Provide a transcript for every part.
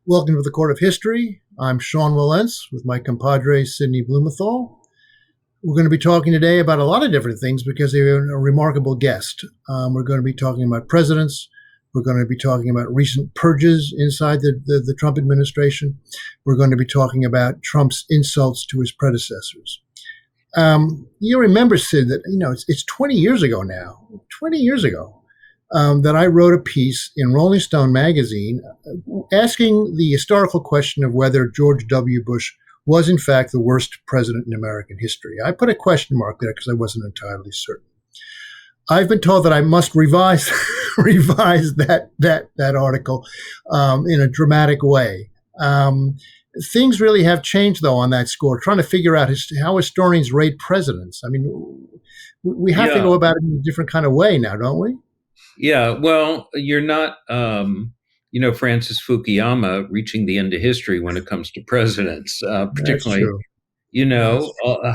Welcome to the Court of History. I'm Sean Wilentz with my compadre, Sidney Blumenthal. We're going to be talking today about a lot of different things because we have a remarkable guest. We're going to be talking about presidents. We're going to be talking about recent purges inside the Trump administration. We're going to be talking about Trump's insults to his predecessors. You remember, Sid, that it's 20 years ago now. 20 years ago. That I wrote a piece in Rolling Stone magazine asking the historical question of whether George W. Bush was in fact the worst president in American history. I put a question mark there because I wasn't entirely certain. I've been told that I must revise that article in a dramatic way. Things really have changed, though, on that score, trying to figure out how historians rate presidents. I mean, we have to go about it in a different kind of way now, don't we? Yeah, well, you're not, Francis Fukuyama reaching the end of history when it comes to presidents, particularly,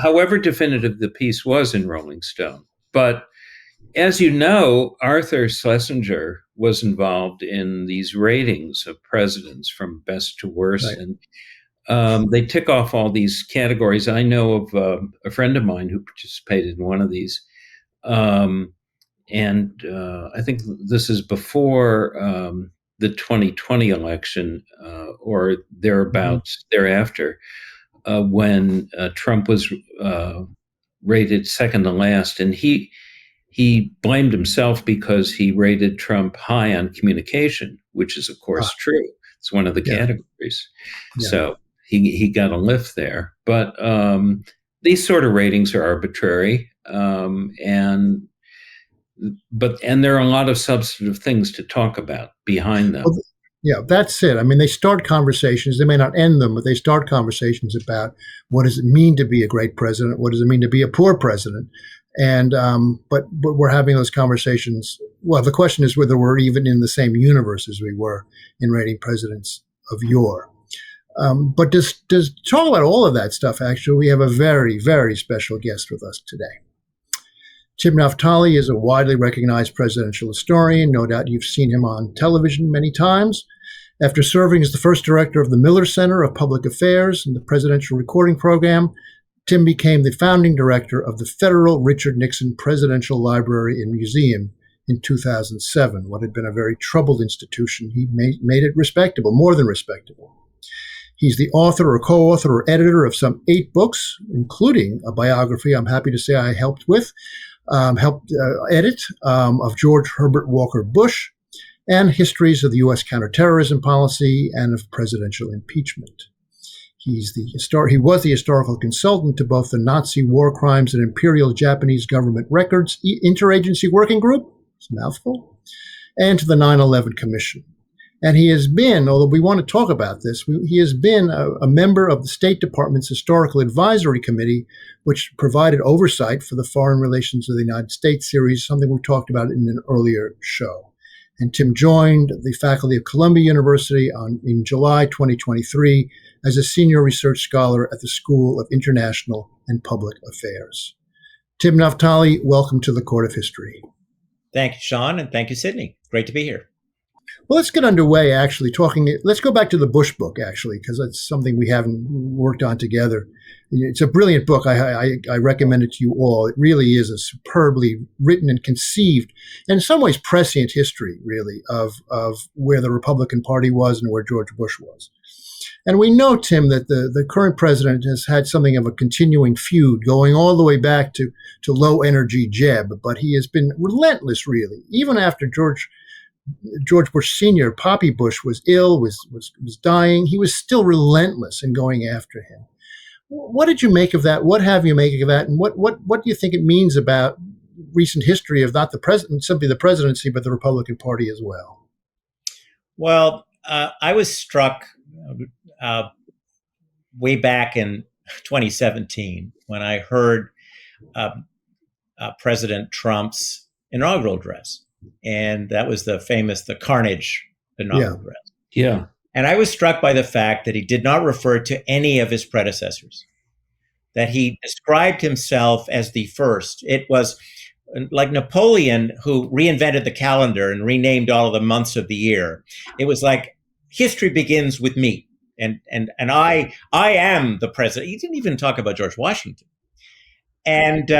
however definitive the piece was in Rolling Stone. But as you know, Arthur Schlesinger was involved in these ratings of presidents from best to worst. Right. And they tick off all these categories. I know of a friend of mine who participated in one of these. And I think this is before the 2020 election or thereabouts thereafter, when Trump was rated second to last. And he blamed himself because he rated Trump high on communication, which is, of course, true. It's one of the categories. Yeah. So he got a lift there. But these sort of ratings are arbitrary. And there are a lot of substantive things to talk about behind them. Well, yeah, that's it. I mean, they start conversations. They may not end them, but they start conversations about what does it mean to be a great president? What does it mean to be a poor president? And but we're having those conversations. Well, the question is whether we're even in the same universe as we were in rating presidents of yore. But to talk about all of that stuff, actually, we have a very, very special guest with us today. Tim Naftali is a widely recognized presidential historian. No doubt you've seen him on television many times. After serving as the first director of the Miller Center of Public Affairs and the Presidential Recording Program, Tim became the founding director of the Federal Richard Nixon Presidential Library and Museum in 2007. What had been a very troubled institution, he made it respectable, more than respectable. He's the author or co-author or editor of some 8 books, including a biography I'm happy to say I helped edit of George Herbert Walker Bush, and histories of the U.S. counterterrorism policy and of presidential impeachment. He was the historical consultant to both the Nazi war crimes and Imperial Japanese Government Records Interagency Working Group, it's a mouthful, and to the 9/11 Commission. And he has been, although we want to talk about this, he has been a member of the State Department's Historical Advisory Committee, which provided oversight for the Foreign Relations of the United States series, something we talked about in an earlier show. And Tim joined the faculty of Columbia University in July 2023 as a senior research scholar at the School of International and Public Affairs. Tim Naftali, welcome to the Court of History. Thank you, Sean, and thank you, Sidney. Great to be here. Well, let's get underway, actually, let's go back to the Bush book, actually, because that's something we haven't worked on together. It's a brilliant book. I recommend it to you all. It really is a superbly written and conceived, and in some ways prescient history, really, of where the Republican Party was and where George Bush was. And we know, Tim, that the current president has had something of a continuing feud going all the way back to low-energy Jeb, but he has been relentless, really, even after George Bush Sr., Poppy Bush, was ill, was dying. He was still relentless in going after him. What did you make of that? What have you make of that? And what do you think it means about recent history of not the president, simply the presidency, but the Republican Party as well? Well, I was struck way back in 2017 when I heard President Trump's inaugural address. And that was the Carnage inaugural address. Yeah. And I was struck by the fact that he did not refer to any of his predecessors, that he described himself as the first. It was like Napoleon, who reinvented the calendar and renamed all of the months of the year. It was like history begins with me, and I am the president. He didn't even talk about George Washington, and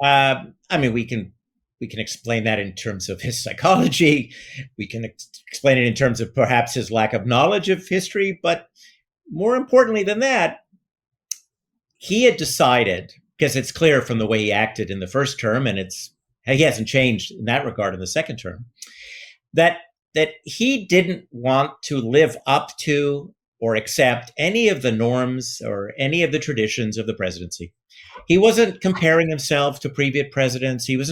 I mean, we can explain that in terms of his psychology. We can explain it in terms of perhaps his lack of knowledge of history, but more importantly than that, he had decided, because it's clear from the way he acted in the first term, and he hasn't changed in that regard in the second term, that he didn't want to live up to or accept any of the norms or any of the traditions of the presidency. He wasn't comparing himself to previous presidents. He was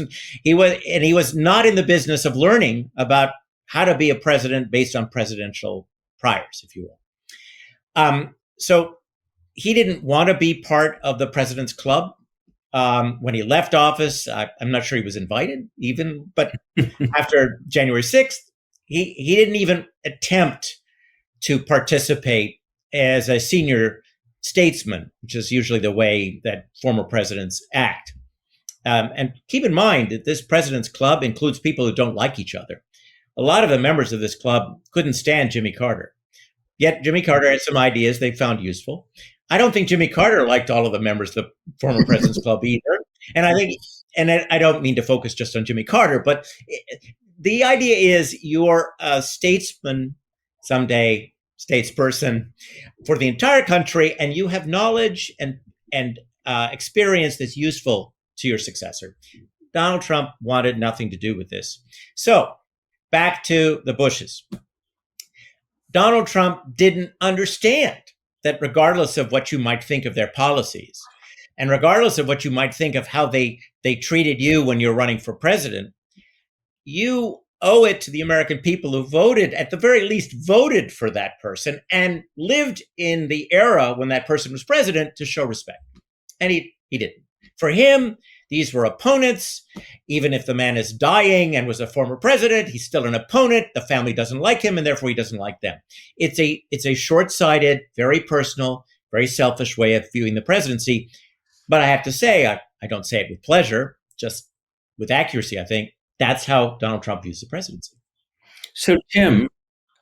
not in the business of learning about how to be a president based on presidential priors, if you will. So he didn't want to be part of the President's Club. When he left office, I'm not sure he was invited even, but after January 6th, he didn't even attempt to participate as a senior statesman, which is usually the way that former presidents act. And keep in mind that this President's Club includes people who don't like each other. A lot of the members of this club couldn't stand Jimmy Carter. Yet Jimmy Carter had some ideas they found useful. I don't think Jimmy Carter liked all of the members of the former President's Club either. And I don't mean to focus just on Jimmy Carter, but the idea is you're a statesman someday, statesperson for the entire country, and you have knowledge and experience that's useful to your successor. Donald Trump wanted nothing to do with this. So back to the Bushes. Donald Trump didn't understand that regardless of what you might think of their policies, and regardless of what you might think of how they treated you when you're running for president, you owe it to the American people who voted, at the very least voted for that person and lived in the era when that person was president, to show respect. And he didn't. For him, these were opponents. Even if the man is dying and was a former president, he's still an opponent. The family doesn't like him, and therefore he doesn't like them. It's a short-sighted, very personal, very selfish way of viewing the presidency. But I have to say, I don't say it with pleasure, just with accuracy, I think. That's how Donald Trump views the presidency. So Tim,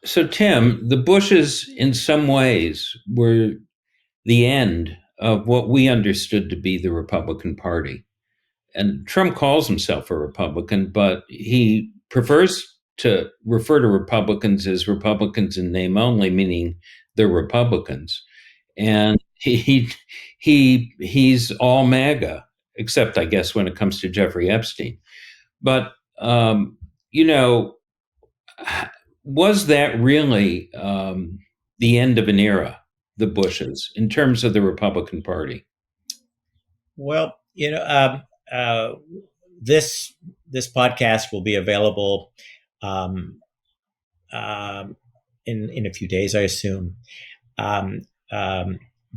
the Bushes in some ways were the end of what we understood to be the Republican Party. And Trump calls himself a Republican, but he prefers to refer to Republicans as Republicans in name only, meaning they're Republicans. And he's all MAGA, except I guess when it comes to Jeffrey Epstein. But was that really the end of an era, the Bushes, in terms of the Republican Party? Well, this podcast will be available in a few days, I assume.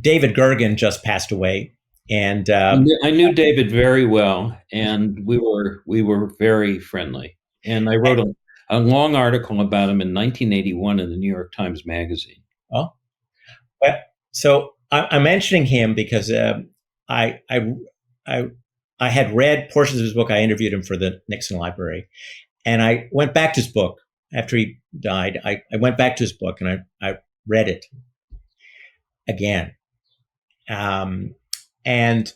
David Gergen just passed away, and I knew David very well, and we were very friendly. And I wrote a long article about him in 1981 in the New York Times Magazine. Oh, well, so I'm mentioning him because I had read portions of his book. I interviewed him for the Nixon Library, and I went back to his book after he died. I went back to his book and I read it again. And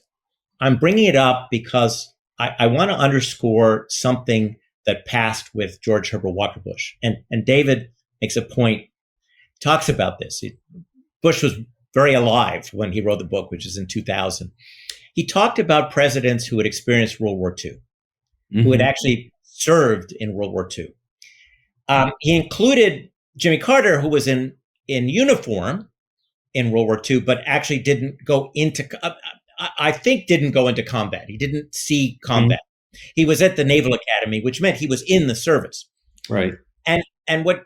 I'm bringing it up because I want to underscore something that passed with George Herbert Walker Bush. And David makes a point, talks about this. Bush was very alive when he wrote the book, which is in 2000. He talked about presidents who had experienced World War II, who had actually served in World War II. He included Jimmy Carter, who was in uniform in World War II, but actually didn't go into combat. He didn't see combat. He was at the Naval Academy, which meant he was in the service. Right. And what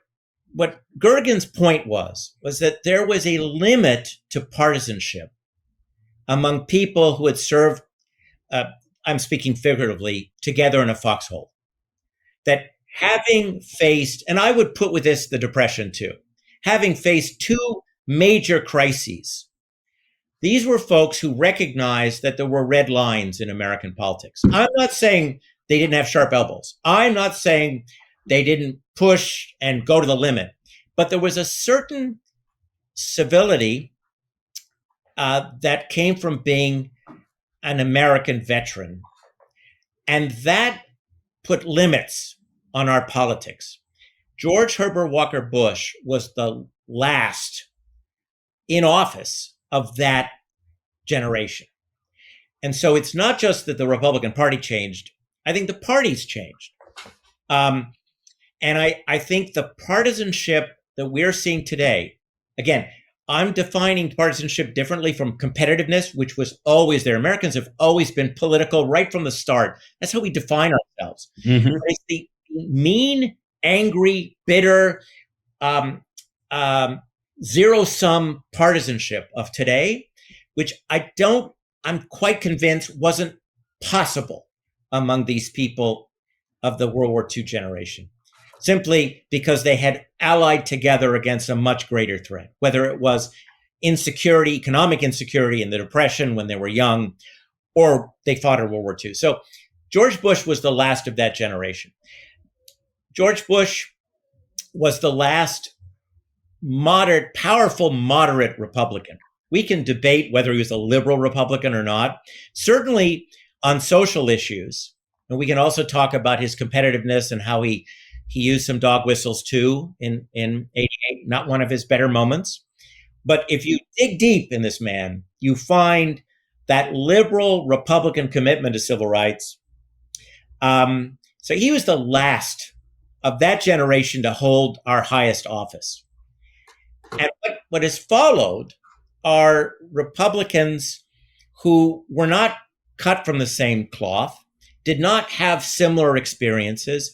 Gergen's point was that there was a limit to partisanship among people who had served, I'm speaking figuratively, together in a foxhole. That having faced, and I would put with this the Depression too, having faced two major crises, these were folks who recognized that there were red lines in American politics. I'm not saying they didn't have sharp elbows. I'm not saying they didn't push and go to the limit. but there was a certain civility that came from being an American veteran. And that put limits on our politics. George Herbert Walker Bush was the last in office of that generation. And so it's not just that the Republican Party changed. I think the parties changed. And I think the partisanship that we're seeing today, again, I'm defining partisanship differently from competitiveness, which was always there. Americans have always been political right from the start. That's how we define ourselves. Mm-hmm. It's the mean, angry, bitter, zero-sum partisanship of today, which I'm quite convinced wasn't possible among these people of the World War II generation, simply because they had allied together against a much greater threat, whether it was insecurity, economic insecurity and the Depression when they were young, or they fought in World War II. So George Bush was the last of that generation. George Bush was the last moderate, powerful, moderate Republican. We can debate whether he was a liberal Republican or not. Certainly on social issues, and we can also talk about his competitiveness and how he used some dog whistles too in 88, not one of his better moments. But if you dig deep in this man, you find that liberal Republican commitment to civil rights. So he was the last of that generation to hold our highest office. And what has followed are Republicans who were not cut from the same cloth, did not have similar experiences,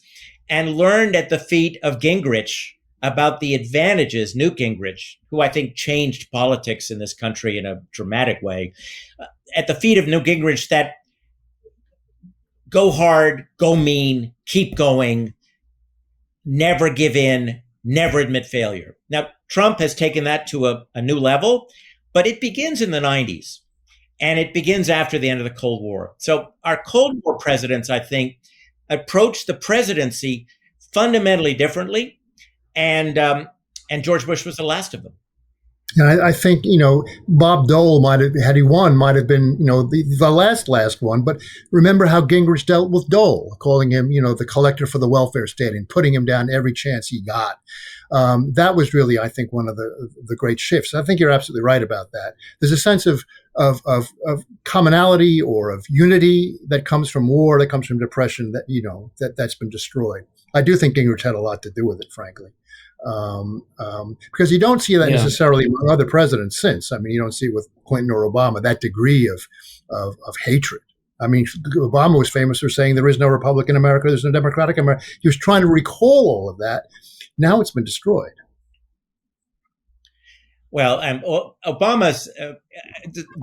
and learned at the feet of Gingrich about the advantages, Newt Gingrich, who I think changed politics in this country in a dramatic way, at the feet of Newt Gingrich, that go hard, go mean, keep going, never give in, never admit failure. Now, Trump has taken that to a new level, but it begins in the 90s, and it begins after the end of the Cold War. So our Cold War presidents, I think, approached the presidency fundamentally differently, and George Bush was the last of them. And I think, Bob Dole might have, had he won, might have been, the last one. But remember how Gingrich dealt with Dole, calling him, the collector for the welfare state and putting him down every chance he got. That was really, I think, one of the great shifts. I think you're absolutely right about that. There's a sense of commonality or of unity that comes from war, that comes from depression, that's been destroyed. I do think Gingrich had a lot to do with it, frankly. Because you don't see that necessarily among other presidents since. I mean, you don't see it with Clinton or Obama, that degree of hatred. I mean, Obama was famous for saying there is no Republican America, there's no Democratic America. He was trying to recall all of that. Now it's been destroyed. Well, Obama's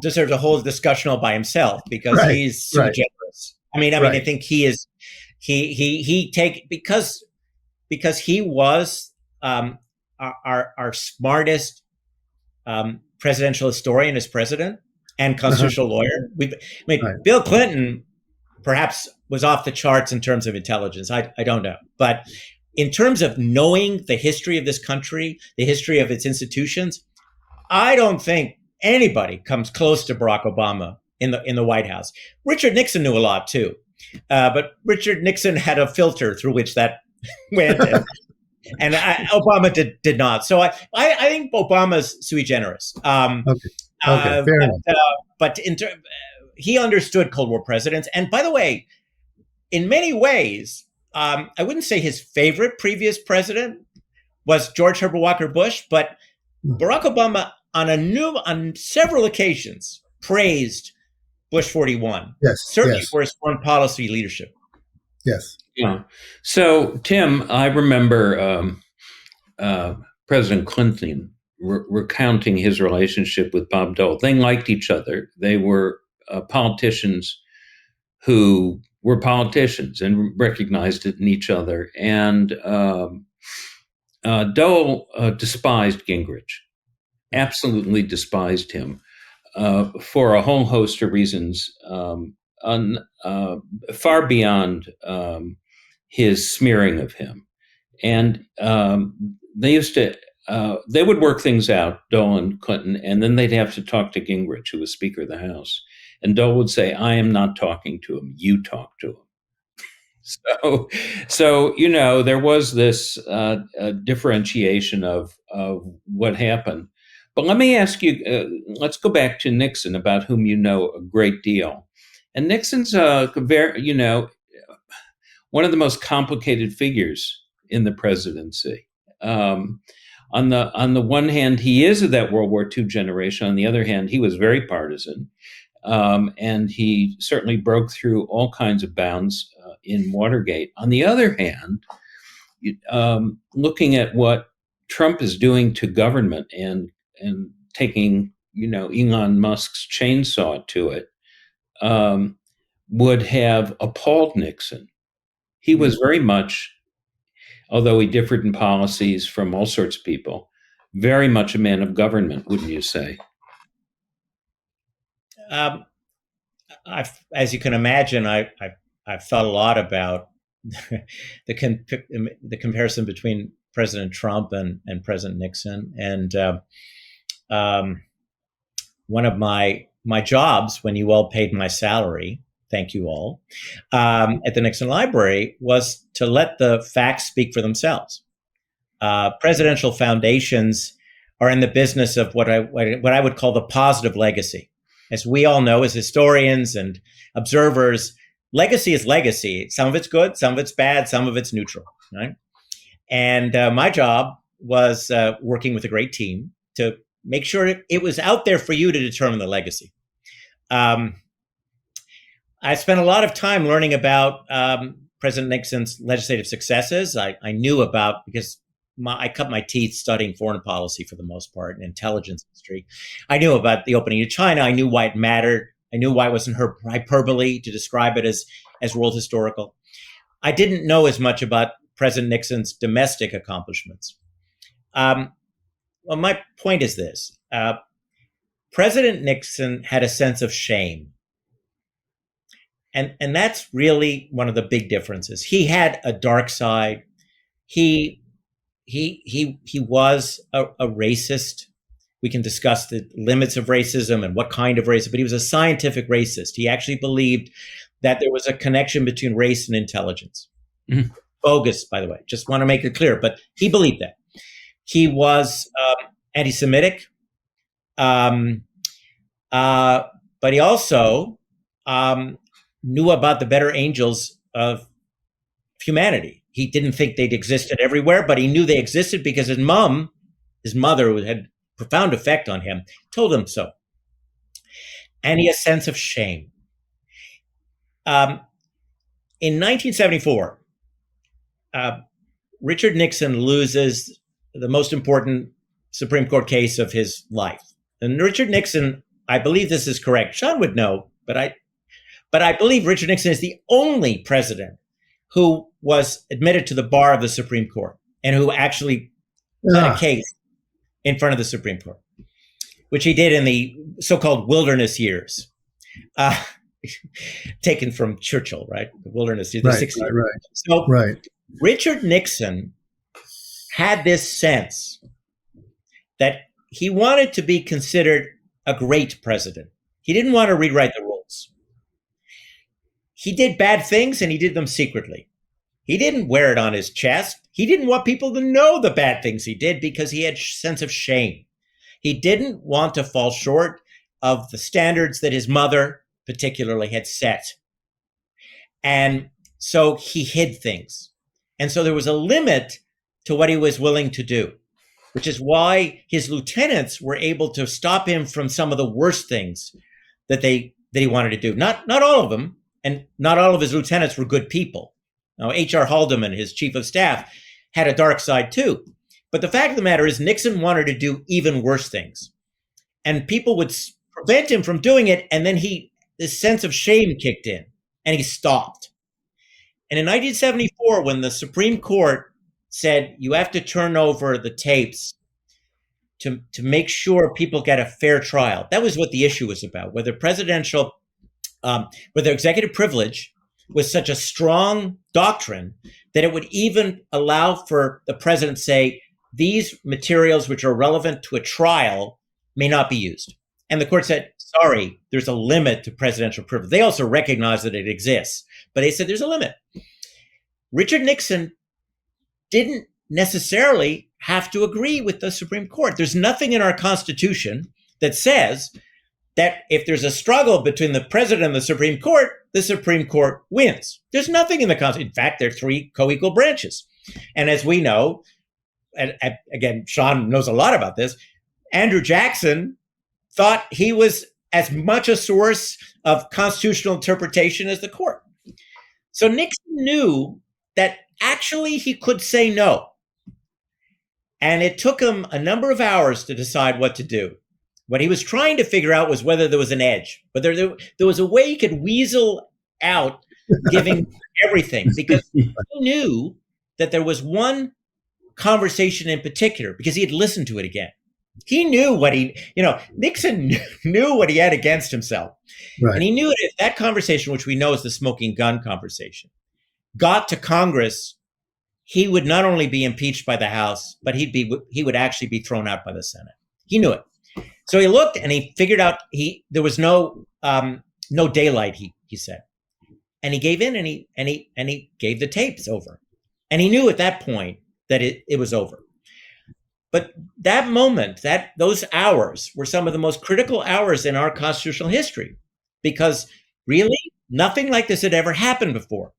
deserves a whole discussion all by himself because he's so generous. I mean, I think he is. Because he was our smartest presidential historian as president and constitutional lawyer. Bill Clinton perhaps was off the charts in terms of intelligence. I don't know, but in terms of knowing the history of this country, the history of its institutions, I don't think anybody comes close to Barack Obama in the White House. Richard Nixon knew a lot too, but Richard Nixon had a filter through which that went, and Obama did not. So I think Obama's sui generis. Fair enough. But he understood Cold War presidents, and by the way, in many ways, I wouldn't say his favorite previous president was George Herbert Walker Bush, but Barack Obama on several occasions praised Bush 41. Yes, certainly for his foreign policy leadership. Yes. Yeah. So, Tim, I remember President Clinton recounting his relationship with Bob Dole. They liked each other. They were politicians who were politicians and recognized it in each other. And Dole despised Gingrich, absolutely despised him for a whole host of reasons, far beyond his smearing of him. And they used to, they would work things out, Dole and Clinton, and then they'd have to talk to Gingrich, who was Speaker of the House. And Dole would say, I am not talking to him. You talk to him. So there was this differentiation of what happened. But let me ask you, let's go back to Nixon, about whom you know a great deal. And Nixon's one of the most complicated figures in the presidency. On the one hand, he is of that World War II generation. On the other hand, he was very partisan. And he certainly broke through all kinds of bounds in Watergate. On the other hand, looking at what Trump is doing to government and taking, Elon Musk's chainsaw to it, would have appalled Nixon. He was very much, although he differed in policies from all sorts of people, very much a man of government, wouldn't you say? As you can imagine, I've thought a lot about the comparison between President Trump and President Nixon. And one of my jobs, when you all paid my salary, thank you all, at the Nixon Library, was to let the facts speak for themselves. Presidential foundations are in the business of what I would call the positive legacy. As we all know, as historians and observers, legacy is legacy. Some of it's good, some of it's bad, some of it's neutral, right? And my job was working with a great team to make sure it was out there for you to determine the legacy. I spent a lot of time learning about President Nixon's legislative successes. I knew about, because I cut my teeth studying foreign policy for the most part, and intelligence history. I knew about the opening to China. I knew why it mattered. I knew why it wasn't hyperbole to describe it as world historical. I didn't know as much about President Nixon's domestic accomplishments. Well, my point is this. President Nixon had a sense of shame. And that's really one of the big differences. He had a dark side. He was a racist. We can discuss the limits of racism and what kind of racism, but he was a scientific racist. He actually believed that there was a connection between race and intelligence. Mm-hmm. Bogus, by the way. Just want to make it clear, but he believed that. He was anti-Semitic, but he also knew about the better angels of humanity. He didn't think they'd existed everywhere, but he knew they existed because his mother, who had profound effect on him, told him so. And he had a sense of shame. In 1974, Richard Nixon loses the most important Supreme Court case of his life. And Richard Nixon, I believe this is correct. Sean would know, but I believe Richard Nixon is the only president who was admitted to the bar of the Supreme Court and who actually had a case in front of the Supreme Court, which he did in the so-called wilderness years, taken from Churchill, right? The wilderness years, the 60s. Right. So Richard Nixon had this sense that he wanted to be considered a great president. He didn't want to rewrite the rules. He did bad things and he did them secretly. He didn't wear it on his chest. He didn't want people to know the bad things he did because he had a sense of shame. He didn't want to fall short of the standards that his mother particularly had set. And so he hid things. And so there was a limit to what he was willing to do, which is why his lieutenants were able to stop him from some of the worst things that he wanted to do. Not all of them, and not all of his lieutenants were good people. Now, H.R. Haldeman, his chief of staff, had a dark side too. But the fact of the matter is Nixon wanted to do even worse things. And people would prevent him from doing it, and then this sense of shame kicked in, and he stopped. And in 1974, when the Supreme Court said, you have to turn over the tapes to make sure people get a fair trial, that was what the issue was about, whether executive privilege was such a strong doctrine that it would even allow for the president to say, these materials which are relevant to a trial may not be used. And the court said, sorry, there's a limit to presidential privilege. They also recognize that it exists, but they said there's a limit. Richard Nixon didn't necessarily have to agree with the Supreme Court. There's nothing in our Constitution that says that if there's a struggle between the president and the Supreme Court wins. There's nothing in the Constitution. In fact, there are three co-equal branches. And as we know, and again, Sean knows a lot about this, Andrew Jackson thought he was as much a source of constitutional interpretation as the court. So Nixon knew that actually he could say no. And it took him a number of hours to decide what to do. What he was trying to figure out was whether there was an edge, whether there was a way he could weasel out giving everything, because he knew that there was one conversation in particular, because he had listened to it again. He knew Nixon knew what he had against himself. Right. And he knew that if that conversation, which we know is the smoking gun conversation, got to Congress, he would not only be impeached by the House, but he would actually be thrown out by the Senate. He knew it. So he looked and he figured out there was no daylight, he said. And he gave in and he gave the tapes over. And he knew at that point that it was over. But that moment, those hours were some of the most critical hours in our constitutional history, because really nothing like this had ever happened before.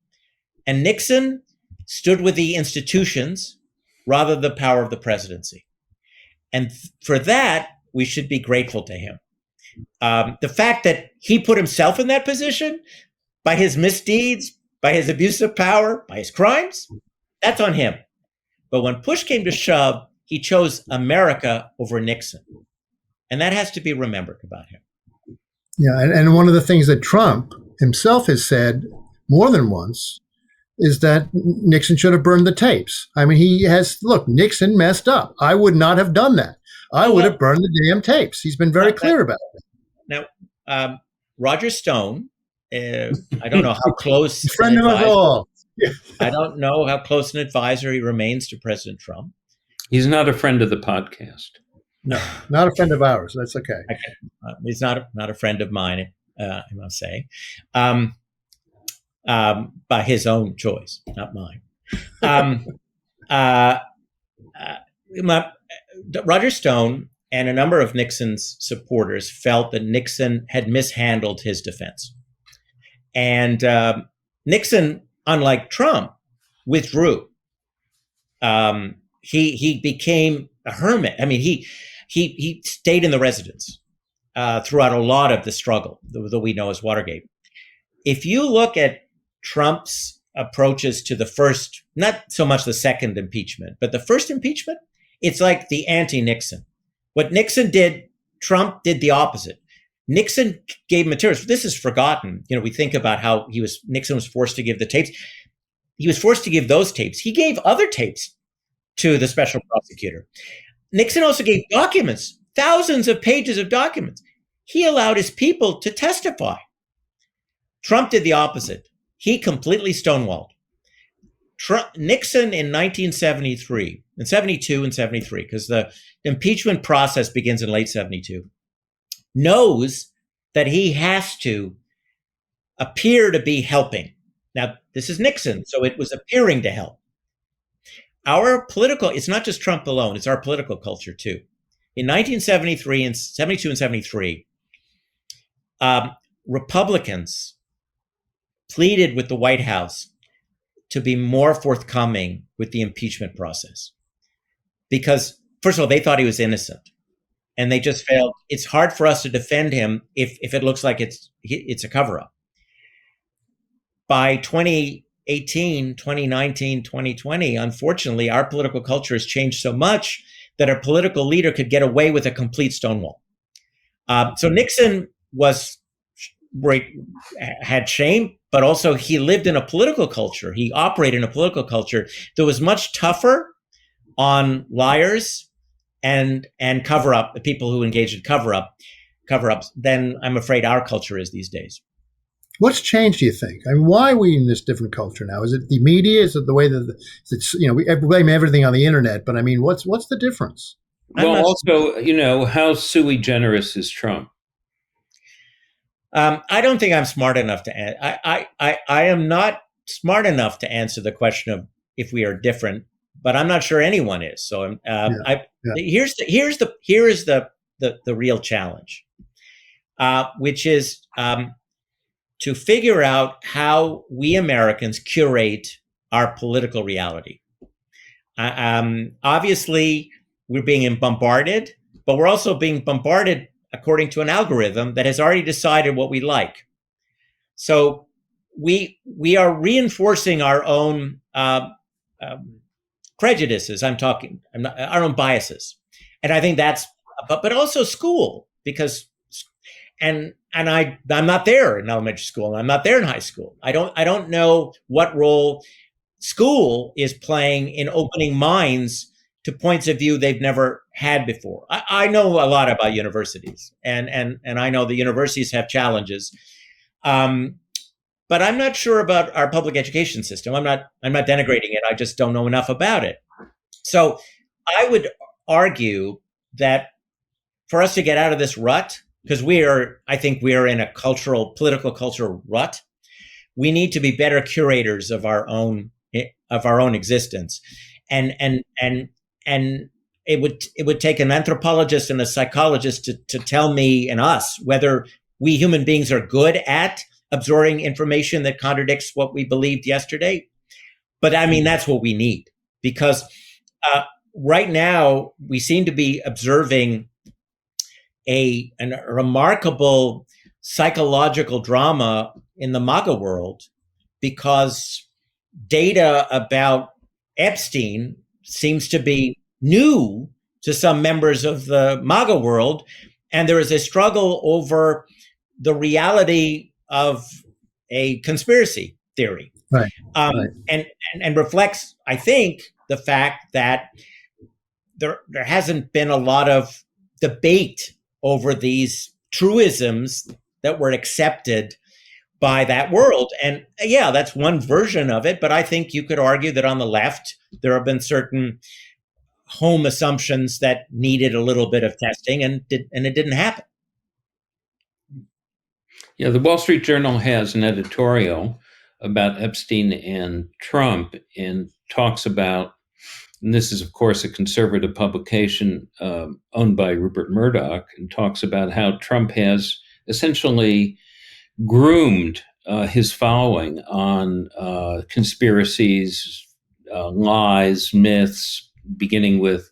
And Nixon stood with the institutions rather than the power of the presidency. And for that, we should be grateful to him. The fact that he put himself in that position by his misdeeds, by his abuse of power, by his crimes, that's on him. But when push came to shove, he chose America over Nixon. And that has to be remembered about him. Yeah, and one of the things that Trump himself has said more than once is that Nixon should have burned the tapes. I mean, Nixon messed up. I would not have done that. I would have burned the damn tapes. He's been very clear about it. Now, Roger Stone, I don't know how close. Friend of us all. I don't know how close an advisor he remains to President Trump. He's not a friend of the podcast. No, not a friend of ours. That's okay. He's not a friend of mine, I must say, by his own choice, not mine. Roger Stone and a number of Nixon's supporters felt that Nixon had mishandled his defense. And Nixon, unlike Trump, withdrew. He became a hermit. I mean, he stayed in the residence throughout a lot of the struggle that we know as Watergate. If you look at Trump's approaches to the first, not so much the second impeachment, but the first impeachment, it's like the anti-Nixon. What Nixon did, Trump did the opposite. Nixon gave materials. This is forgotten. We think about how Nixon was forced to give the tapes. He was forced to give those tapes. He gave other tapes to the special prosecutor. Nixon also gave documents, thousands of pages of documents. He allowed his people to testify. Trump did the opposite. He completely stonewalled. Nixon in 1973, in 72 and 73, because the impeachment process begins in late 72, knows that he has to appear to be helping. Now, this is Nixon, so it was appearing to help. It's not just Trump alone, it's our political culture too. In 1973 and 72 and 73, Republicans pleaded with the White House to be more forthcoming with the impeachment process. Because, first of all, they thought he was innocent. And they just felt it's hard for us to defend him if it looks like it's a cover-up. By 2018, 2019, 2020, unfortunately, our political culture has changed so much that a political leader could get away with a complete stonewall. So Nixon had shame, but also he lived in a political culture. He operated in a political culture that was much tougher on liars and cover-up, the people who engage in cover-ups, than I'm afraid our culture is these days. What's changed, do you think? I mean, why are we in this different culture now? Is it the media? Is it the way that it's, we blame everything on the internet? But I mean, what's the difference? Well, also, how sui generis is Trump? I don't think I'm smart enough to. I am not smart enough to answer the question of if we are different, but I'm not sure anyone is. So here is the real challenge, which is to figure out how we Americans curate our political reality. Obviously, we're being bombarded, but we're also being bombarded according to an algorithm that has already decided what we like. So we are reinforcing our own prejudices. Our own biases, and I think that's. But also school, because I'm not there in elementary school, and I'm not there in high school. I don't know what role school is playing in opening minds to points of view they've never had before. I know a lot about universities, and I know the universities have challenges, but I'm not sure about our public education system. I'm not denigrating it. I just don't know enough about it. So I would argue that for us to get out of this rut, because I think we are in a political cultural rut, we need to be better curators of our own existence, and it would take an anthropologist and a psychologist to tell me and us whether we human beings are good at absorbing information that contradicts what we believed yesterday. But I mean, that's what we need, because right now we seem to be observing a remarkable psychological drama in the MAGA world, because data about Epstein seems to be new to some members of the MAGA world, and there is a struggle over the reality of a conspiracy theory, right. And reflects, I think, the fact that there hasn't been a lot of debate over these truisms that were accepted by that world. And yeah, that's one version of it. But I think you could argue that on the left, there have been certain home assumptions that needed a little bit of testing, and it didn't happen. Yeah, the Wall Street Journal has an editorial about Epstein and Trump, and talks about, and this is, of course, a conservative publication owned by Rupert Murdoch, and talks about how Trump has essentially groomed his following on conspiracies, lies, myths, beginning with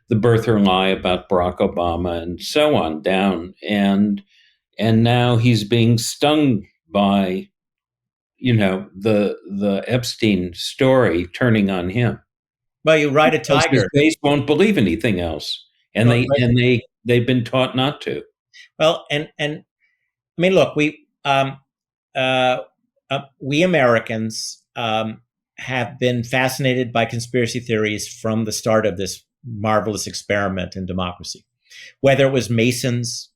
the birther lie about Barack Obama and so on down. And now he's being stung by, the Epstein story turning on him. Well, you ride a tiger. His base won't believe anything else, and they've been taught not to. Well, and I mean, look, we Americans have been fascinated by conspiracy theories from the start of this marvelous experiment in democracy, whether it was Masons,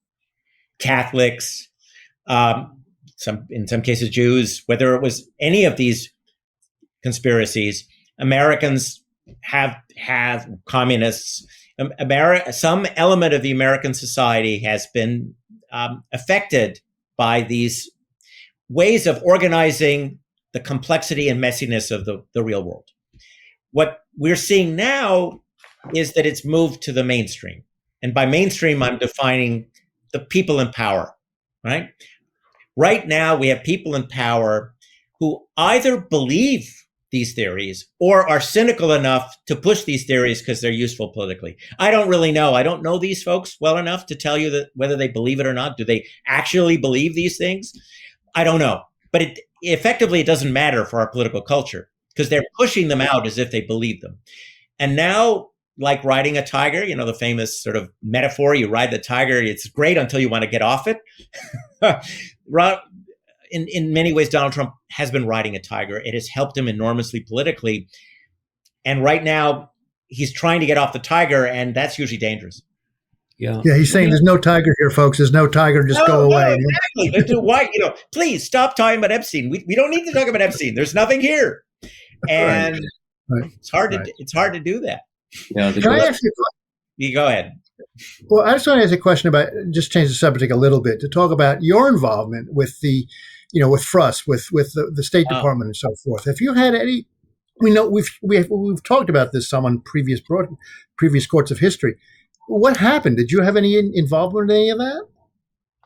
Catholics, in some cases Jews, whether it was any of these conspiracies. Americans have communists. Some element of the American society has been affected by these ways of organizing the complexity and messiness of the real world. What we're seeing now is that it's moved to the mainstream. And by mainstream, I'm defining the people in power, right? Right now, we have people in power who either believe these theories or are cynical enough to push these theories because they're useful politically. I don't really know. I don't know these folks well enough to tell you that whether they believe it or not. Do they actually believe these things? I don't know. But it doesn't matter for our political culture, because they're pushing them out as if they believe them. And now, like riding a tiger, the famous sort of metaphor, you ride the tiger, it's great until you want to get off it. In many ways, Donald Trump has been riding a tiger. It has helped him enormously politically. And right now, he's trying to get off the tiger, and that's usually dangerous. Yeah. Yeah, he's saying there's no tiger here, folks. There's no tiger. Just go away. Exactly. Why? Please stop talking about Epstein. We don't need to talk about Epstein. There's nothing here, and Right. it's hard to do that. Yeah. Can I ask you? You go ahead. Well, I just want to ask a question about, just change the subject a little bit, to talk about your involvement with the, with FRUS, with the State Department and so forth. Have you had any? We know we've talked about this some on previous courts of history. What happened? Did you have any involvement in any of that?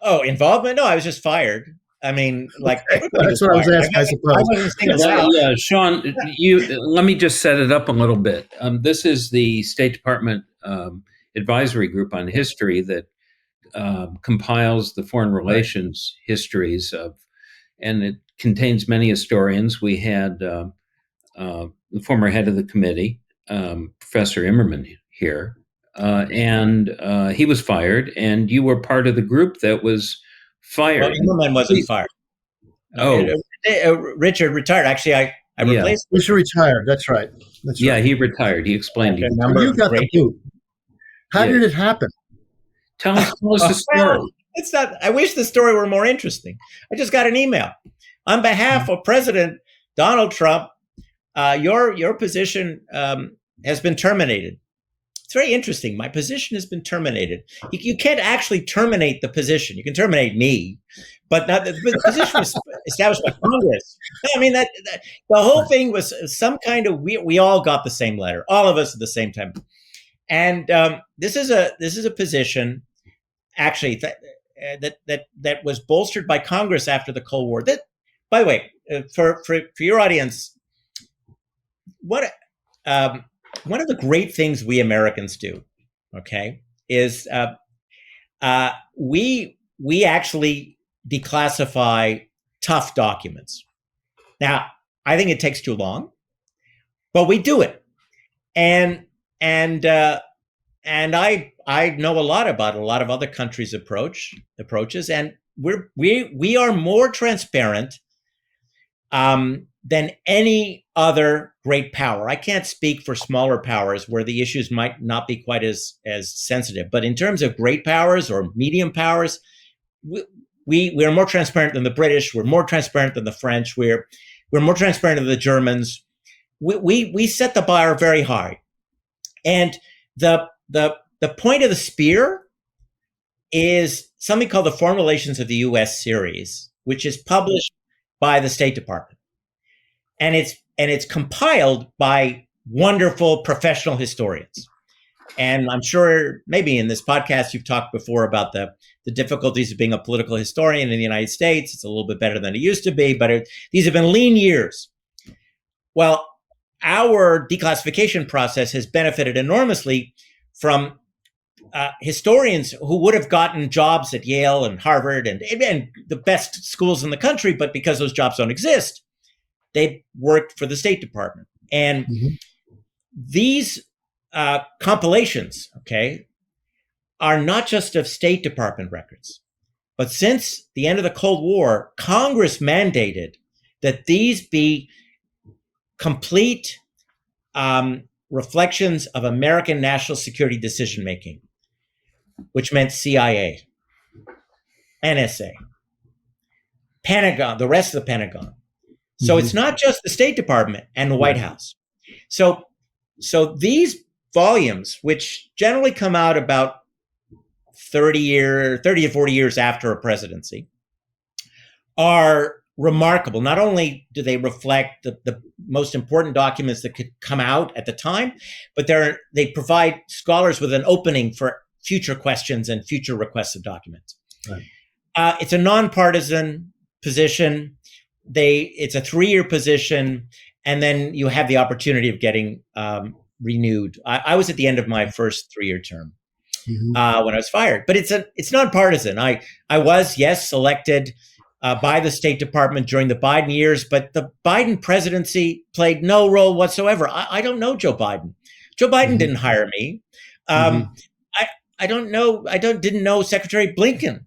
Oh, involvement? No, I was just fired. I mean, like that's what I was asking. I suppose. Yeah, Sean, let me just set it up a little bit. This is the State Department advisory group on history that compiles the foreign relations histories of, and it contains many historians. We had the former head of the committee, Professor Immerman, here, and he was fired, and you were part of the group that was fired. Well, Immerman wasn't fired. Richard retired. Actually, I replaced him. Richard retired. That's right. Yeah, he retired. He explained. You got the boot. How did it happen? Tell us the story. Well, it's not. I wish the story were more interesting. I just got an email on behalf of President Donald Trump. Your position has been terminated. It's very interesting. My position has been terminated. You can't actually terminate the position. You can terminate me, but not the position was established by Congress. I mean, that the whole thing was some kind of we all got the same letter, all of us at the same time. And this is a position, actually, that was bolstered by Congress after the Cold War. That, by the way, for your audience, one of the great things we Americans do, okay, is we actually declassify tough documents. Now, I think it takes too long, but we do it, and I know a lot about a lot of other countries' approaches, and we are more transparent than any other great power. I can't speak for smaller powers where the issues might not be quite as sensitive, but in terms of great powers or medium powers, we are more transparent than the British. We're more transparent than the French. We're more transparent than the Germans. We set the bar very high, and the point of the spear is something called the Foreign Relations of the U.S. series, which is published by the State Department, and it's compiled by wonderful professional historians. And I'm sure maybe in this podcast you've talked before about the difficulties of being a political historian in the United States. It's a little bit better than it used to be, but these have been lean years. Well, our declassification process has benefited enormously from historians who would have gotten jobs at Yale and Harvard and the best schools in the country, but because those jobs don't exist, they worked for the State Department. And these compilations, okay, are not just of State Department records, but since the end of the Cold War, Congress mandated that these be complete reflections of American national security decision-making, which meant CIA, NSA, Pentagon, the rest of the Pentagon. So it's not just the State Department and the White House. So these volumes, which generally come out about 30 to 40 years after a presidency, are remarkable. Not only do they reflect the most important documents that could come out at the time, but they provide scholars with an opening for future questions and future requests of documents. Right. It's a nonpartisan position. It's a 3-year position, and then you have the opportunity of getting renewed. I was at the end of my first 3-year term when I was fired, but it's nonpartisan. I was, yes, selected by the State Department during the Biden years, but the Biden presidency played no role whatsoever. I don't know Joe Biden. Joe Biden didn't hire me. I don't know. Didn't know Secretary Blinken.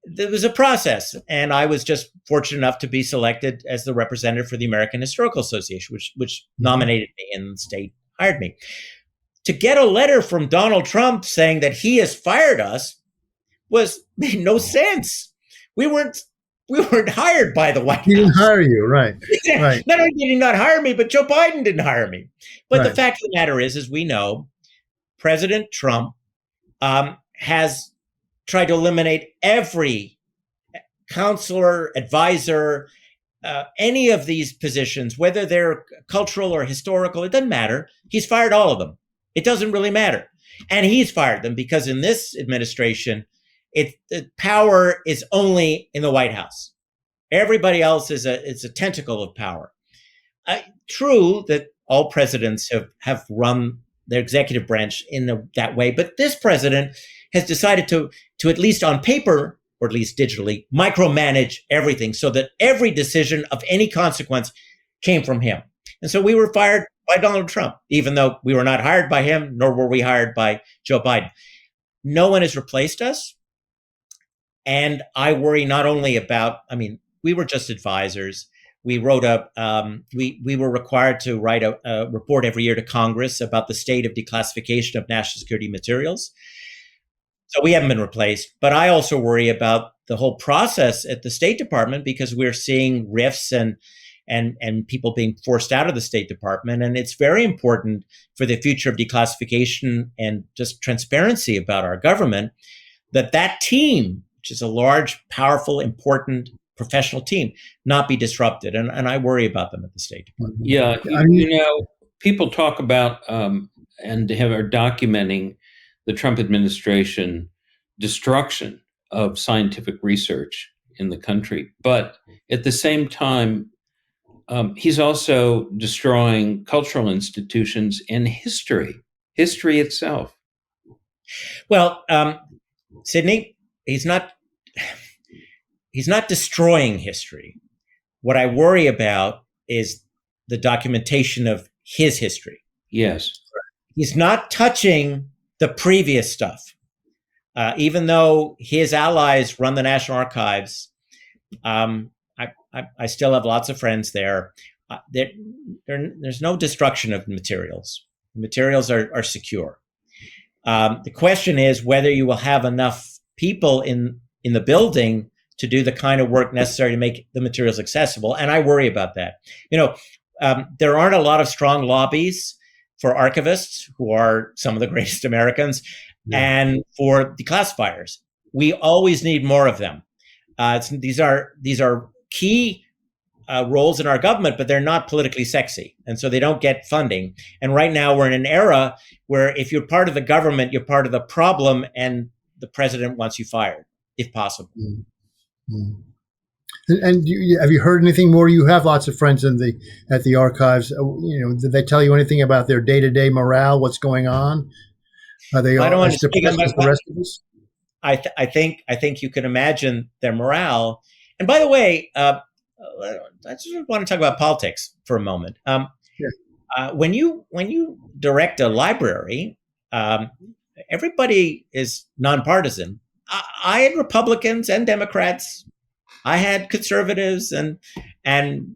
There was a process, and I was just fortunate enough to be selected as the representative for the American Historical Association, which nominated me, and the state hired me. to get a letter from Donald Trump saying that he has fired us made no sense. We weren't hired by the White House. He didn't hire you, right? Right. Not only did he not hire me, but Joe Biden didn't hire me. But Right. the fact of the matter is, as we know, President Trump has tried to eliminate every counselor, advisor, any of these positions, whether they're cultural or historical, it doesn't matter. He's fired all of them. It doesn't really matter. And he's fired them because in this administration, the power is only in the White House. Everybody else is a tentacle of power. True that all presidents have run their executive branch in that way, but this president has decided to at least on paper, or at least digitally, micromanage everything so that every decision of any consequence came from him. And so we were fired by Donald Trump, even though we were not hired by him, nor were we hired by Joe Biden. No one has replaced us. And I worry not only about, we were just advisors. We wrote we were required to write a report every year to Congress about the state of declassification of national security materials. So we haven't been replaced. But I also worry about the whole process at the State Department because we're seeing rifts and people being forced out of the State Department. And it's very important for the future of declassification and just transparency about our government that team, which is a large, powerful, important professional team, not be disrupted. And I worry about them at the State Department. Yeah. People talk about and are documenting the Trump administration destruction of scientific research in the country. But at the same time, he's also destroying cultural institutions and history itself. Well, Sidney, he's not destroying history. What I worry about is the documentation of his history. Yes. He's not touching the previous stuff. Even though his allies run the National Archives, I still have lots of friends there. There's no destruction of materials. The materials are secure. The question is whether you will have enough people in the building to do the kind of work necessary to make the materials accessible. And I worry about that. There aren't a lot of strong lobbies for archivists, who are some of the greatest Americans, and for declassifiers. We always need more of them. These are key roles in our government, but they're not politically sexy. And so they don't get funding. And right now we're in an era where if you're part of the government, you're part of the problem, and the president wants you fired, if possible. Mm-hmm. And have you heard anything more? You have lots of friends at the archives. Did they tell you anything about their day-to-day morale? What's going on? Are they all as depressed as the rest of us? I think you can imagine their morale. And by the way, I just want to talk about politics for a moment. When you direct a library, everybody is nonpartisan. I had Republicans and Democrats. I had conservatives and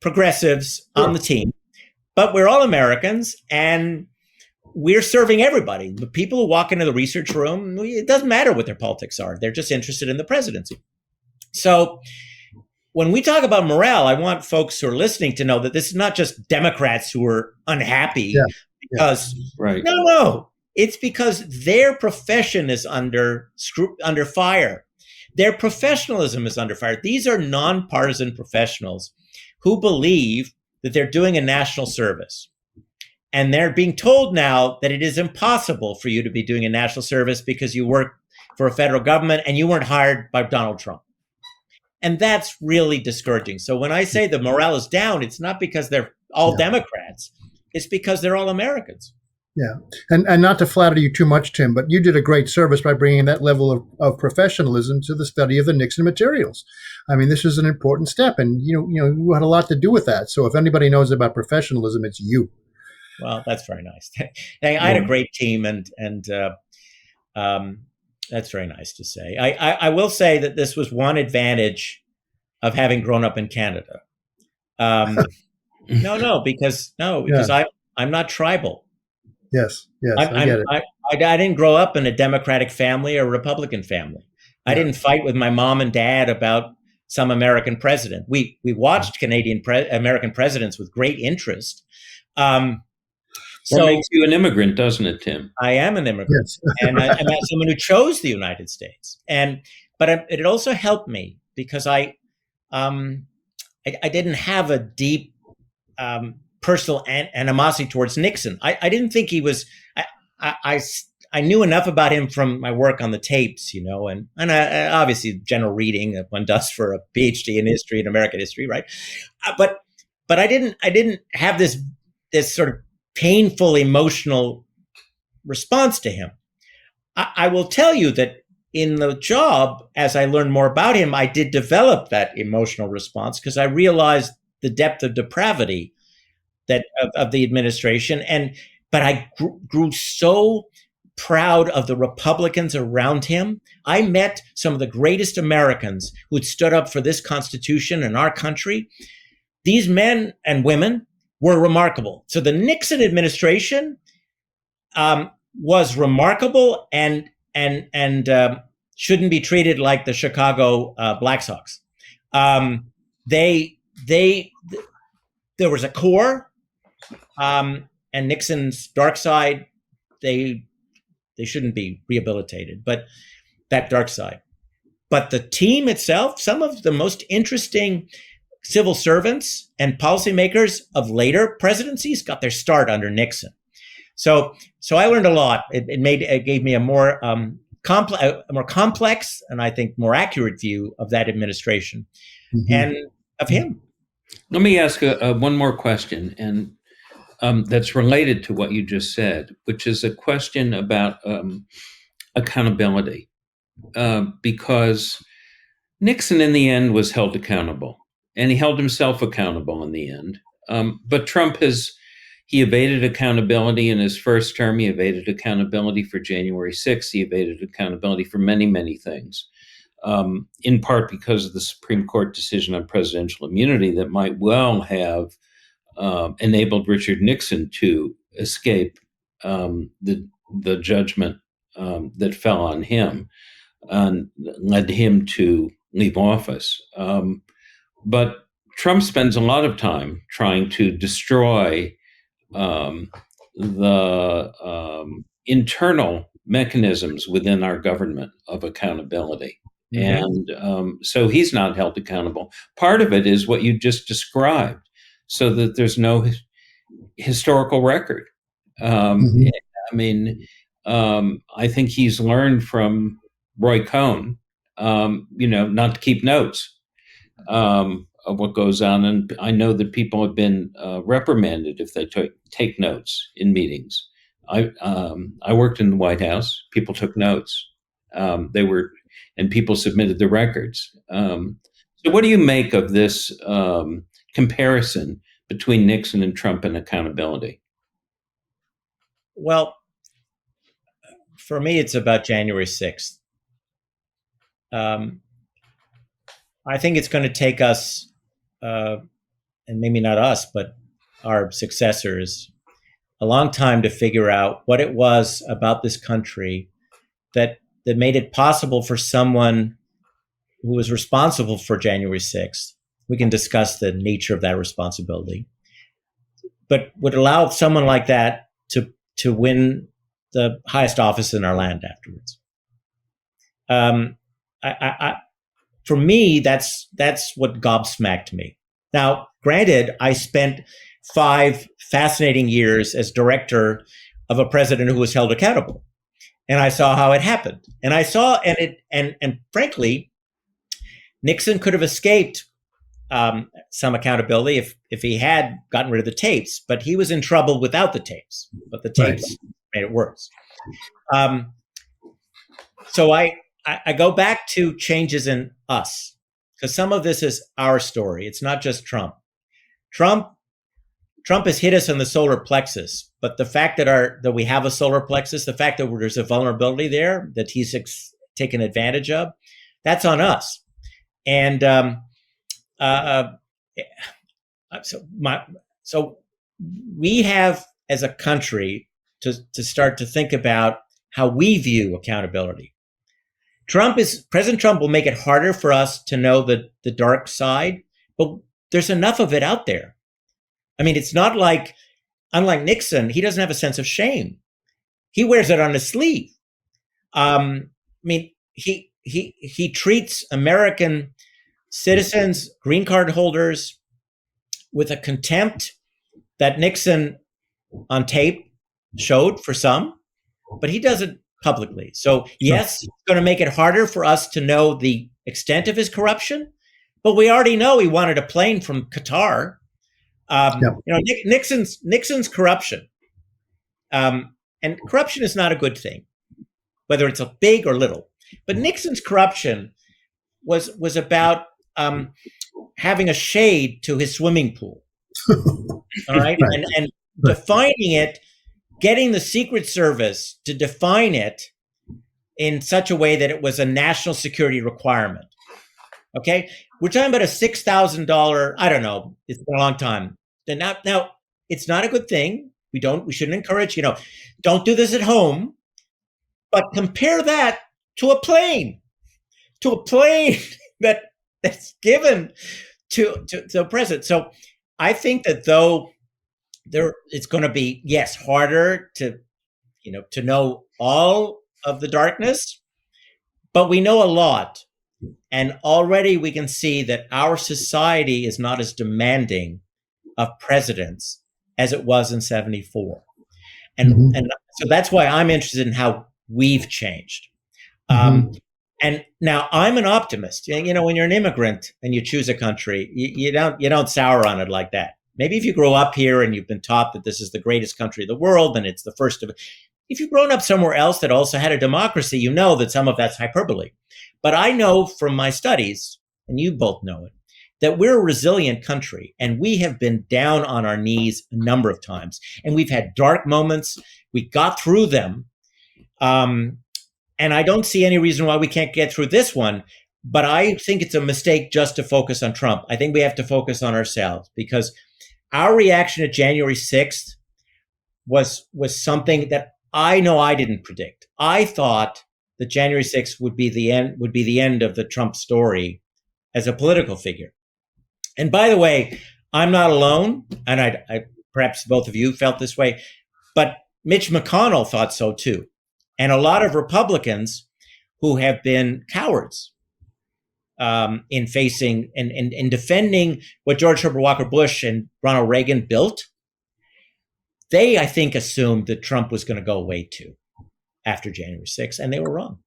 progressives on the team, but we're all Americans and we're serving everybody. The people who walk into the research room, it doesn't matter what their politics are. They're just interested in the presidency. So when we talk about morale, I want folks who are listening to know that this is not just Democrats who are unhappy because no, it's because their profession is under fire. Their professionalism is under fire. These are nonpartisan professionals who believe that they're doing a national service. And they're being told now that it is impossible for you to be doing a national service because you work for a federal government and you weren't hired by Donald Trump. And that's really discouraging. So when I say the morale is down, it's not because they're all Democrats. It's because they're all Americans. Yeah. And not to flatter you too much, Tim, but you did a great service by bringing that level of professionalism to the study of the Nixon materials. I mean, this is an important step, and you had a lot to do with that. So if anybody knows about professionalism, it's you. Well, that's very nice. I had a great team, and that's very nice to say. I will say that this was one advantage of having grown up in Canada. Because I'm not tribal. Yes, yes, I get I'm, it. I didn't grow up in a Democratic family or Republican family. I Yeah. didn't fight with my mom and dad about some American president. We watched American presidents with great interest. Um, That so makes you an immigrant, doesn't it, Tim? I am an immigrant, Yes. and I'm someone who chose the United States. But it also helped me because um, I didn't have a deep personal animosity towards Nixon. I didn't think he was. I, I, I knew enough about him from my work on the tapes, and obviously general reading that one does for a PhD in history and American history, right? But I didn't have this sort of painful emotional response to him. I will tell you that in the job, as I learned more about him, I did develop that emotional response because I realized the depth of depravity of the administration, but I grew so proud of the Republicans around him. I met some of the greatest Americans who had stood up for this Constitution and our country. These men and women were remarkable. So the Nixon administration was remarkable and shouldn't be treated like the Chicago Black Sox. There was a core, and Nixon's dark side. They shouldn't be rehabilitated, but that dark side. But the team itself, some of the most interesting civil servants and policymakers of later presidencies got their start under Nixon. So I learned a lot. It gave me a more complex and I think more accurate view of that administration and of him. Let me ask one more question, and that's related to what you just said, which is a question about accountability, because Nixon in the end was held accountable, and he held himself accountable in the end. But Trump he evaded accountability in his first term. He evaded accountability for January 6th. He evaded accountability for many, many things, in part because of the Supreme Court decision on presidential immunity that might well have enabled Richard Nixon to escape the judgment that fell on him and led him to leave office. But Trump spends a lot of time trying to destroy the internal mechanisms within our government of accountability. Mm-hmm. And so he's not held accountable. Part of it is what you just described, so that there's no historical record. Mm-hmm. I mean, I think he's learned from Roy Cohn, not to keep notes of what goes on. And I know that people have been reprimanded if they take notes in meetings. I worked in the White House. People took notes. And people submitted the records. So what do you make of this comparison between Nixon and Trump and accountability? Well, for me, it's about January 6th. I think it's going to take us, and maybe not us, but our successors, a long time to figure out what it was about this country that made it possible for someone who was responsible for January 6th. We can discuss the nature of that responsibility, but would allow someone like that to win the highest office in our land afterwards. For me, that's what gobsmacked me. Now, granted, I spent 5 fascinating years as director of a president who was held accountable, and I saw how it happened. And I saw, and frankly, Nixon could have escaped some accountability if he had gotten rid of the tapes, but he was in trouble without the tapes. But the tapes made it worse. So I go back to changes in us, because some of this is our story. It's not just Trump. Trump has hit us in the solar plexus, but the fact that we have a solar plexus, the fact that there's a vulnerability there that he's taken advantage of, that's on us. And so we have, as a country, to start to think about how we view accountability. President Trump will make it harder for us to know the dark side, but there's enough of it out there. I mean, it's not like, unlike Nixon, he doesn't have a sense of shame. He wears it on his sleeve. I mean, he treats American citizens, green card holders, with a contempt that Nixon on tape showed for some, but he does it publicly. So yes, it's going to make it harder for us to know the extent of his corruption, but we already know he wanted a plane from Qatar. Nixon's corruption, and corruption is not a good thing, whether it's a big or little. But Nixon's corruption was about having a shade to his swimming pool. All right, and defining it, getting the Secret Service to define it in such a way that it was a national security requirement. Okay, we're talking about a $6,000. I don't know. It's been a long time. And now it's not a good thing. We shouldn't encourage. Don't do this at home. But compare that to a plane that's given to the president. So I think that though it's going to be, yes, harder to know all of the darkness, but we know a lot. And already we can see that our society is not as demanding of presidents as it was in 74. And so that's why I'm interested in how we've changed. And now I'm an optimist. When you're an immigrant and you choose a country, you don't sour on it like that. Maybe if you grow up here and you've been taught that this is the greatest country in the world and it's the first of it. If you've grown up somewhere else that also had a democracy, you know that some of that's hyperbole. But I know from my studies, and you both know it, that we're a resilient country and we have been down on our knees a number of times. And we've had dark moments. We got through them. And I don't see any reason why we can't get through this one. But I think it's a mistake just to focus on Trump. I think we have to focus on ourselves, because our reaction at January 6th was something that I know I didn't predict. I thought that January 6th would be the end of the Trump story as a political figure. And by the way, I'm not alone, and I perhaps both of you felt this way, but Mitch McConnell thought so too. And a lot of Republicans who have been cowards in facing and defending what George Herbert Walker Bush and Ronald Reagan built, they, I think, assumed that Trump was going to go away too after January 6th, and they were wrong.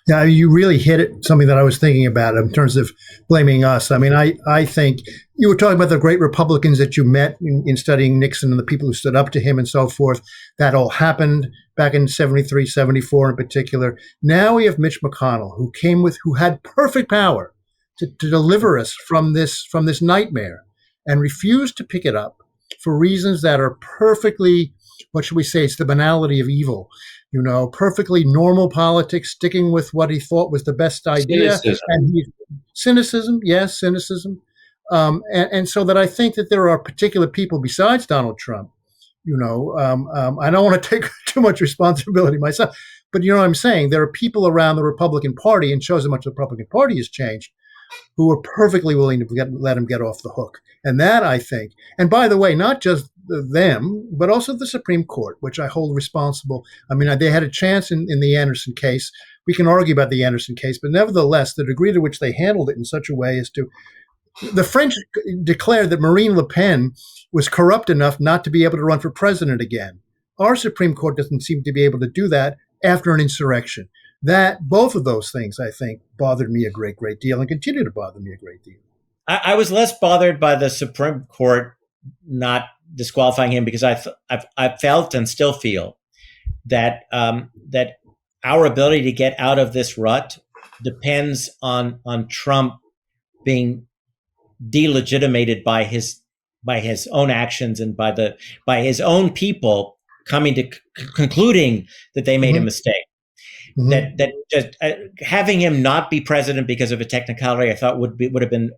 Now, you really hit it, something that I was thinking about in terms of blaming us. I mean, I think you were talking about the great Republicans that you met in studying Nixon and the people who stood up to him and so forth. That all happened back in 73, 74 in particular. Now we have Mitch McConnell, who had perfect power to deliver us from this nightmare, and refused to pick it up for reasons that are perfectly, what should we say, it's the banality of evil. Perfectly normal politics, sticking with what he thought was the best idea. Cynicism. Yes, cynicism. And so that I think that there are particular people besides Donald Trump, I don't want to take too much responsibility myself, but you know what I'm saying? There are people around the Republican Party, and shows how much the Republican Party has changed, who are perfectly willing to let him get off the hook. And that, I think, and by the way, not just them, but also the Supreme Court, which I hold responsible. I mean, they had a chance in the Anderson case. We can argue about the Anderson case, but nevertheless, the degree to which they handled it in such a way as to, the French declared that Marine Le Pen was corrupt enough not to be able to run for president again. Our Supreme Court doesn't seem to be able to do that after an insurrection. Both of those things, I think, bothered me a great deal and continue to bother me a great deal. I was less bothered by the Supreme Court not disqualifying him, because I felt and still feel that that our ability to get out of this rut depends on Trump being delegitimated by his own actions and by his own people coming to concluding that they made a mistake. That just having him not be president because of a technicality, I thought would have been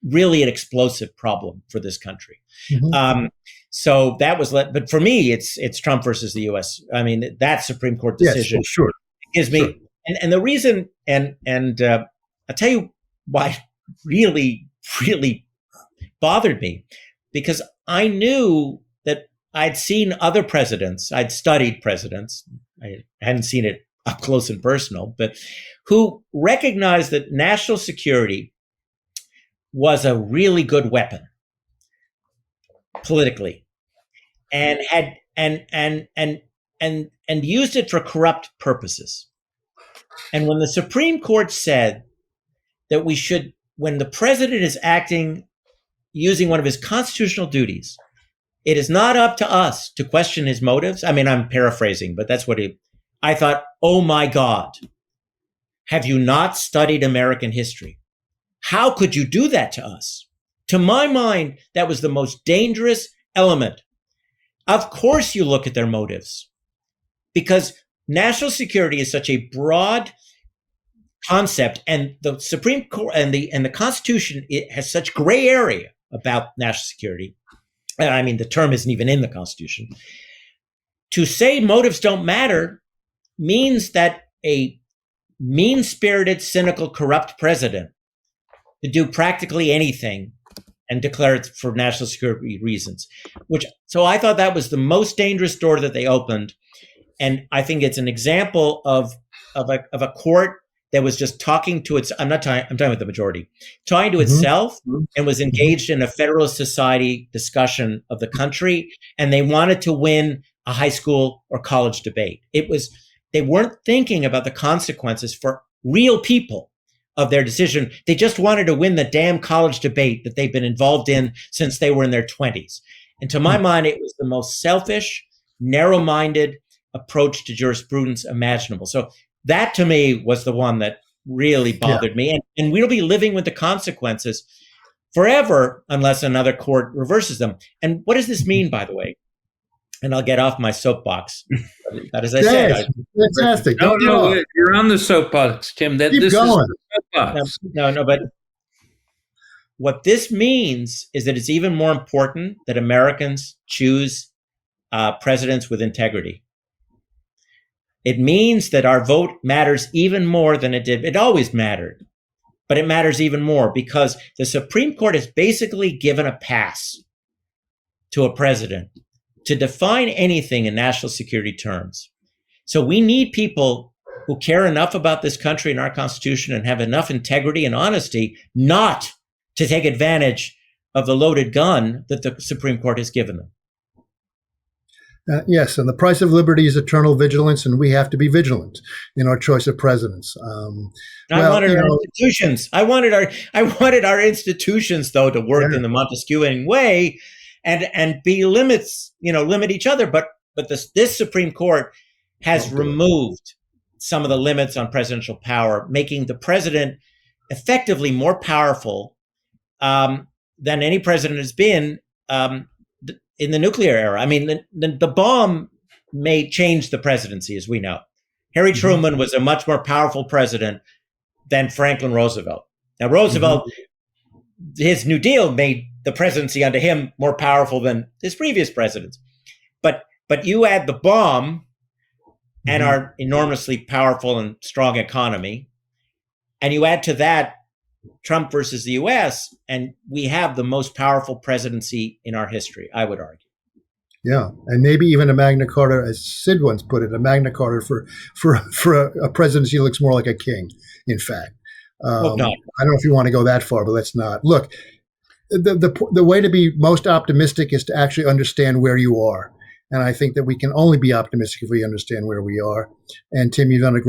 really an explosive problem for this country. Mm-hmm. So that was, but for me, it's Trump versus the U.S. I mean, that Supreme Court decision gives me, and the reason, and I'll tell you why it really, really bothered me, because I knew that I'd seen other presidents, I'd studied presidents, I hadn't seen it up close and personal, but who recognized that national security was a really good weapon politically, and had and used it for corrupt purposes. And when the Supreme Court said that we should, when the president is acting using one of his constitutional duties, it is not up to us to question his motives. I mean, I'm paraphrasing, but that's what I thought, oh my God, have you not studied American history? How could you do that to us? To my mind, that was the most dangerous element. Of course you look at their motives, because national security is such a broad concept, and the Supreme Court and the Constitution, it has such gray area about national security. I mean, the term isn't even in the Constitution. To say motives don't matter means that a mean-spirited, cynical, corrupt president could do practically anything and declare it for national security reasons. So I thought that was the most dangerous door that they opened, and I think it's an example of a court that was just talking to its. I'm talking about the majority, talking to itself, and was engaged in a Federalist Society discussion of the country, and they wanted to win a high school or college debate. They weren't thinking about the consequences for real people of their decision. They just wanted to win the damn college debate that they've been involved in since they were in their 20s. And to my mind, it was the most selfish, narrow-minded approach to jurisprudence imaginable. So that to me was the one that really bothered me. And we'll be living with the consequences forever unless another court reverses them. And what does this mean, by the way? And I'll get off my soapbox. But as I said, fantastic. No, you're on the soapbox, Tim. Keep going. No, but what this means is that it's even more important that Americans choose presidents with integrity. It means that our vote matters even more than it did. It always mattered, but it matters even more because the Supreme Court has basically given a pass to a president to define anything in national security terms. So we need people who care enough about this country and our Constitution and have enough integrity and honesty not to take advantage of the loaded gun that the Supreme Court has given them. Yes, and the price of liberty is eternal vigilance, and we have to be vigilant in our choice of presidents. I wanted our institutions. I wanted our institutions, though, to work in the Montesquieuian way, and be limit each other. But this Supreme Court has removed some of the limits on presidential power, making the president effectively more powerful than any president has been. In the nuclear era. I mean, the bomb may change the presidency, as we know. Harry Truman was a much more powerful president than Franklin Roosevelt. Now, Roosevelt, his New Deal made the presidency under him more powerful than his previous presidents. But you add the bomb and our enormously powerful and strong economy, and you add to that Trump versus the U.S., and we have the most powerful presidency in our history, I would argue. Yeah, and maybe even a Magna Carta, as Sid once put it, a Magna Carta for a presidency looks more like a king, in fact. I don't know if you want to go that far, but let's not. Look, the way to be most optimistic is to actually understand where you are. And I think that we can only be optimistic if we understand where we are. And Tim, you've done a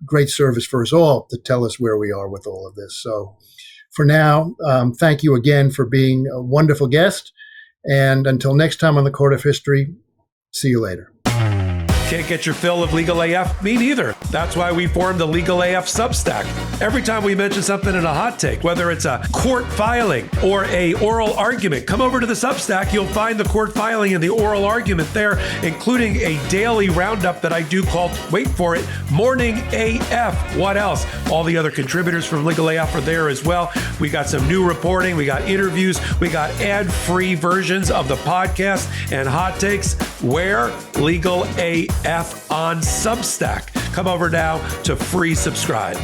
great service for us all to tell us where we are with all of this. So for now, thank you again for being a wonderful guest. And until next time on the Court of History, see you later. Can't get your fill of Legal AF? Me neither. That's why we formed the Legal AF Substack. Every time we mention something in a hot take, whether it's a court filing or a oral argument, come over to the Substack. You'll find the court filing and the oral argument there, including a daily roundup that I do called, wait for it, Morning AF. What else? All the other contributors from Legal AF are there as well. We got some new reporting. We got interviews. We got ad-free versions of the podcast and hot takes. Where? Legal AF on Substack. Come over now to free subscribe.